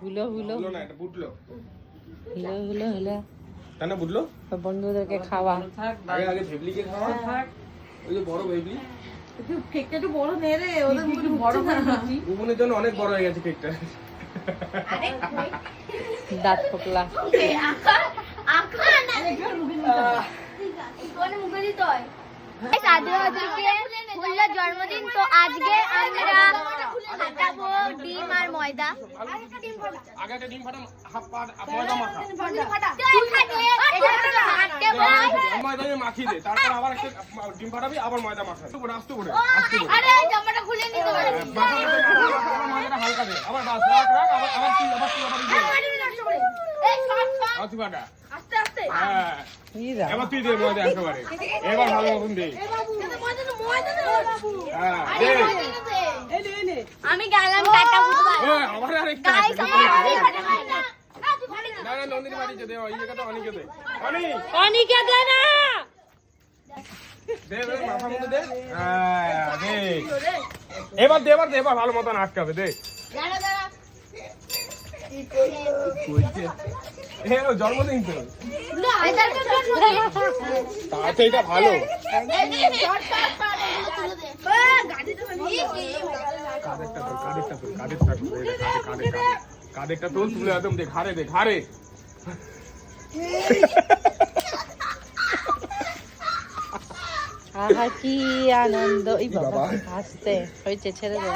হুলো হুলো না এটা বুটলো হুলো হুলো হুলো তা না বুটলো বন্ধুদেরকে খাওয়া। আগে আগে ভেবলিকে খাওয়া ওই যে বড় ভেবলি কেকটা একটু বড় নে রে, ওদের মুখে বড় করে দিচ্ছি। উবনের জন্য অনেক বড় হয়ে গেছে কেকটা দাঁত ফোকলা। জন্মদিন তো আজকে আমরা ফাটাবো ডিম আর ময়দা। আগে একটা ডিম ফাটা হাফ পা ময়দা মাখা ময়দা দিয়ে মাখিয়ে দে, তারপর আবার একটা ডিম ফাটাবি আবার ময়দা মাখা আস্তে করে আরে জামাটা খুলে নিতে পারে ময়দাটা হালকা দে আবার বাস রাখ রাখ আবার তুই আস্তে ফাটা আস্তে আস্তে হ্যাঁ এবার তুই দে ময়দা একেবারে এবার ভালো মতন দে হ্যাঁ দে আমি গেলাম টাটা বুঝবা আবার আরেকটা গাইস না না নন্দিনী বাড়িতে দে ওই জায়গাটা অনিকে দে অনি অনিকে দে না। দে দে মাথা মতো দে হ্যাঁ দে এবার ভালো মতন আটকাবে দে দাঁড়া দাঁড়া জন্মদিন তো না এটা তো আচ্ছা এটা ভালো কাদেরটা তোল তুলে একদম দে ঘাড়ে আহা কি আনন্দ। এই বাবা হাসতে হয়েছে, ছেড়ে দে।